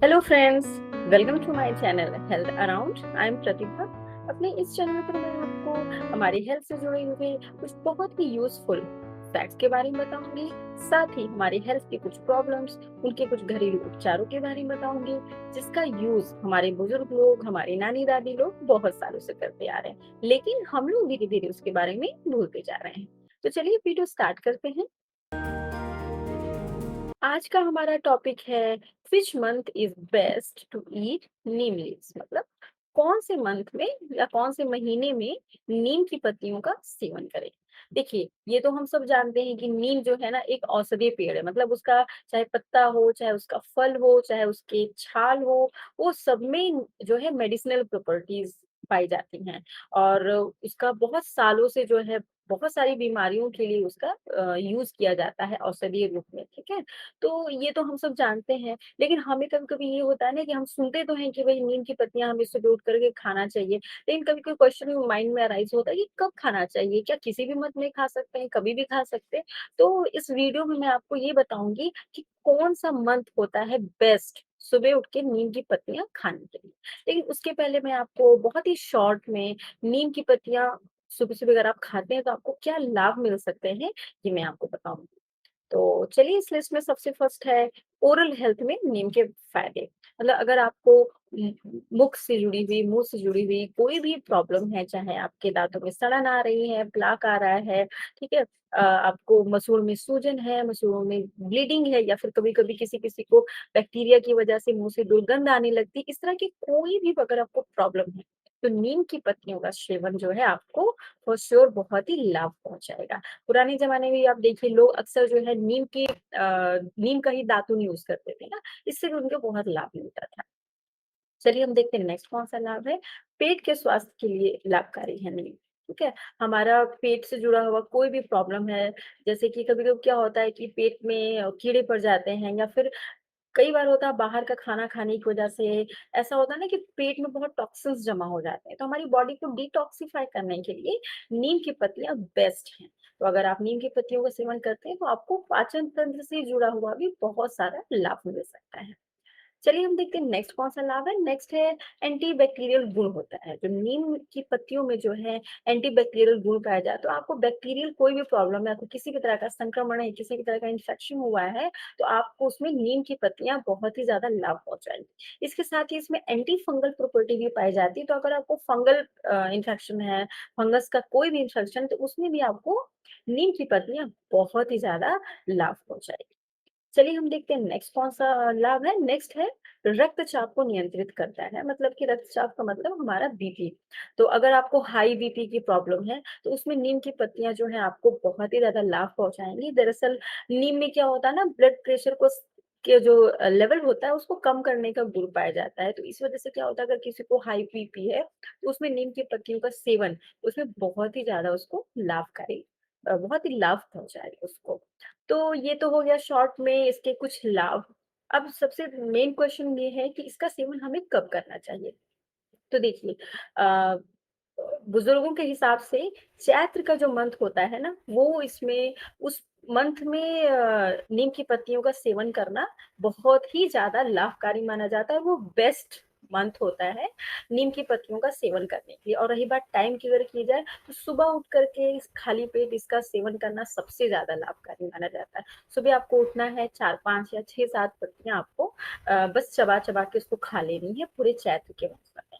Hello friends, welcome to my channel health around. I am Pratibha. अपने इस channel पर मैं आपको हमारी हेल्थ से जुड़े हुए कुछ बहुत ही यूजफुल फैक्ट्स के बारे में बताऊंगी। साथ ही हमारी हेल्थ की कुछ प्रॉब्लम्स, उनके कुछ घरेलू उपचारों के बारे में बताऊंगी, जिसका यूज हमारे बुजुर्ग लोग, हमारे नानी दादी लोग बहुत सालों से करते आ रहे हैं, लेकिन हम लोग धीरे धीरे उसके बारे में भूलते जा रहे हैं। तो चलिए वीडियो स्टार्ट करते हैं। आज का हमारा टॉपिक है which month is best to eat neem leaves. मतलब कौन से मंथ में या कौन से महीने में नीम की पत्तियों का सेवन करें। देखिए, ये तो हम सब जानते हैं कि नीम जो है ना एक औषधीय पेड़ है। मतलब उसका चाहे पत्ता हो, चाहे उसका फल हो, चाहे उसके छाल हो, वो सब में जो है मेडिसिनल प्रॉपर्टीज पाई जाती हैं। और उसका बहुत सालों से जो है बहुत सारी बीमारियों के लिए उसका यूज किया जाता है औषधीय रूप में। ठीक है, तो ये तो हम सब जानते हैं, लेकिन हमें कभी-कभी ये होता है ना कि हम सुनते तो हैं कि भई नीम की पत्तियाँ हमें सुबह उठ करके खाना चाहिए, लेकिन कभी कोई क्वेश्चन माइंड में अराइज़ होता है कि कब खाना चाहिए? क्या किसी भी मंथ में खा सकते हैं, कभी भी खा सकते हैं? तो इस वीडियो में मैं आपको ये बताऊँगी कि कौन-सा मंथ होता है बेस्ट सुबह उठ के नीम की पत्तियाँ खाने के लिए। लेकिन उसके पहले मैं आपको बहुत ही शॉर्ट में नीम की पत्तियाँ सुबह-सुबह अगर आप खाते हैं तो आपको क्या लाभ मिल सकते हैं, ये मैं आपको बताऊँगी। तो चलिए इस लिस्ट में सबसे फर्स्ट है ओरल हेल्थ में नीम के फायदे। मतलब अगर आपको मुख से जुड़ी हुई, मुंह से जुड़ी हुई कोई भी प्रॉब्लम है, चाहे आपके दांतों में सड़न आ रही है, प्लाक आ रहा है, ठीक है, आपको मसूड़ में सूजन है, मसूड़ों में ब्लीडिंग है, या फिर कभी-कभी किसी-किसी को बैक्टीरिया की वजह से मुंह से दुर्गंध आने लगती है, इस तरह की कोई भी अगर आपको प्रॉब्लम है, तो नीम की पत्तियों का सेवन जो है आपको फॉर श्योर बहुत ही लाभ पहुंचाएगा। पुराने ज़माने में आप देखिए लोग अक्सर जो है नीम का ही दातुन यूज़ करते थे ना, इससे भी उनको बहुत लाभ मिलता था। चलिए हम देखते हैं नेक्स्ट कौन-सा लाभ है, पेट के स्वास्थ्य के लिए लाभकारी है नीम, ठीक है? हमारा पेट से जुड़ा हुआ कोई भी प्रॉब्लम है, जैसे कि कभी-कभी क्या होता है कि पेट में कीड़े पड़ जाते हैं, या फिर कई बार होता है बाहर का खाना खाने की वजह से ऐसा होता है ना कि पेट में बहुत टॉक्सिन्स जमा हो जाते हैं, तो हमारी बॉडी को डिटॉक्सिफाई करने के लिए नीम की पत्तियाँ बेस्ट हैं। तो अगर आप नीम की पत्तियों का सेवन करते हैं, तो आपको पाचन तंत्र से जुड़ा हुआ भी बहुत सारा लाभ मिल सकता है। चलिए हम देखते हैं नेक्स्ट कौन-सा लाभ है। नेक्स्ट है एंटीबैक्टीरियल गुण होता है। जो नीम की पत्तियों में जो है एंटीबैक्टीरियल गुण पाया जाता है, तो आपको बैक्टीरियल कोई भी प्रॉब्लम है, आपको किसी भी तरह का संक्रमण है, किसी भी तरह का इन्फेक्शन हुआ है, तो आपको उसमें नीम की पत्तियाँ बहुत ही ज़्यादा लाभ पहुँचाएँगी। इसके साथ ही इसमें एंटी फंगल प्रॉपर्टी भी पाई जाती है, तो अगर आपको फंगल इन्फेक्शन है, फंगस का कोई भी इन्फेक्शन, तो उसमें भी आपको नीम की पत्तियाँ बहुत ही ज़्यादा लाभ पहुँचाएगी। चलिए हम देखते हैं नेक्स्ट कौन-सा लाभ है। नेक्स्ट है रक्तचाप को नियंत्रित करता है। मतलब कि रक्तचाप का मतलब हमारा बीपी। तो अगर आपको हाई बीपी की प्रॉब्लम है, तो उसमें नीम की पत्तियाँ जो हैं आपको बहुत ही ज़्यादा लाभ पहुँचाएँगी। दरअसल नीम में क्या होता है ना, ब्लड प्रेशर को के जो लेवल होता है उसको कम करने का गुण पाया जाता है। तो इस वज़ह से क्या होता है, अगर किसी को हाई बीपी है, तो उसमें नीम की पत्तियों का सेवन उसमें बहुत ही ज़्यादा उसको लाभकारी बहुत ही लाभ पहुँचाएगा उसको। तो ये तो हो गया शॉर्ट में इसके कुछ लाभ। अब सबसे मेन क्वेश्चन ये है कि इसका सेवन हमें कब करना चाहिए? तो देखिए, अ, बुजुर्गों के हिसाब से चैत्र का जो मंथ होता है ना, वो इसमें उस मंथ में नीम की पत्तियों का सेवन करना बहुत ही ज़्यादा लाभकारी माना जाता है। वो बेस्ट मंथ होता है नीम की पत्तियों का सेवन करने के लिए। और रही बात टाइम की अगर की जाए, तो सुबह उठ कर के इस खाली पेट इसका सेवन करना सबसे ज़्यादा लाभकारी माना जाता है। सुबह आपको उठना है, 4-5 या 6-7 पत्तियाँ आपको बस चबा-चबा के उसको खा लेनी है पूरे चैत्र के मौसम में।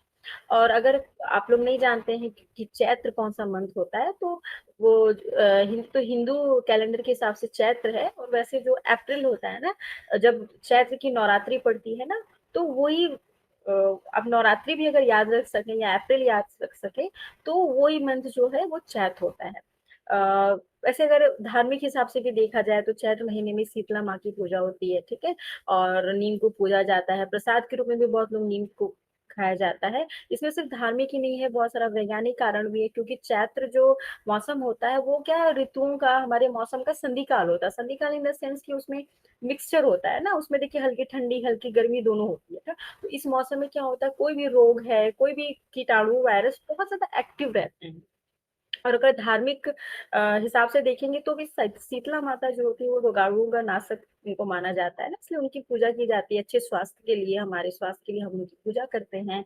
और अगर आप लोग नहीं जानते हैं कि चैत्र कौन-सा मंथ होता है, तो वो हिंदू कैलेंडर के हिसाब से चैत्र है, और वैसे जो अप्रैल होता है ना, जब चैत्र की नवरात्रि पड़ती है ना, तो वही आप नवरात्रि भी अगर याद रख सकें या अप्रैल याद रख सकें, तो वही मंथ जो है वो चैत्र होता है। वैसे अगर धार्मिक हिसाब से भी देखा जाए, तो चैत्र महीने में शीतला माँ की पूजा होती है, ठीक है? और नीम को पूजा जाता है, प्रसाद के रूप में भी बहुत लोग नीम को खाया जाता है। इसमें सिर्फ धार्मिक ही नहीं है, बहुत सारा वैज्ञानिक कारण भी है, क्योंकि चैत्र जो मौसम होता है, वो क्या ऋतुओं का, हमारे मौसम का संधिकाल होता है। संधिकाल इन द सेंस कि उसमें मिक्सचर होता है ना, उसमें देखिए हल्की ठंडी, हल्की गर्मी दोनों होती है ना। तो इस मौसम में क्या होता है, कोई भी रोग है, कोई भी कीटाणु, वायरस बहुत ज़्यादा एक्टिव रहते हैं। और अगर धार्मिक हिसाब से देखेंगे, तो भी शीतला माता जो होती है वो रोगाणुओं का नाशक इनको माना जाता है ना, इसलिए उनकी पूजा की जाती है। अच्छे स्वास्थ्य के लिए, हमारे स्वास्थ्य के लिए हम उनकी पूजा करते हैं।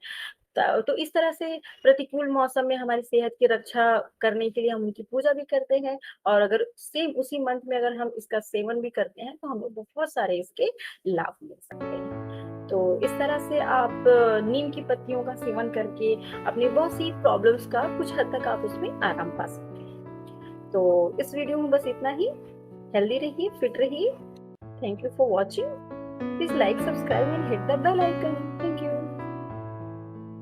तो इस तरह से प्रतिकूल मौसम में हमारी सेहत की रक्षा करने के लिए हम उनकी पूजा भी करते हैं, और अगर सेम उसी मंथ में अगर हम इसका सेवन भी करते हैं तो हमें बहुत सारे इसके लाभ मिल सकते हैं। तो इस तरह से आप नीम की पत्तियों का सेवन करके अपनी बहुत सी प्रॉब्लम्स का कुछ हद तक आप उसमें आराम पा सकते हैं। तो इस वीडियो में बस इतना ही। हेल्दी रहिए, फिट रहिए। Thank you for watching. Please like, subscribe and hit the bell icon.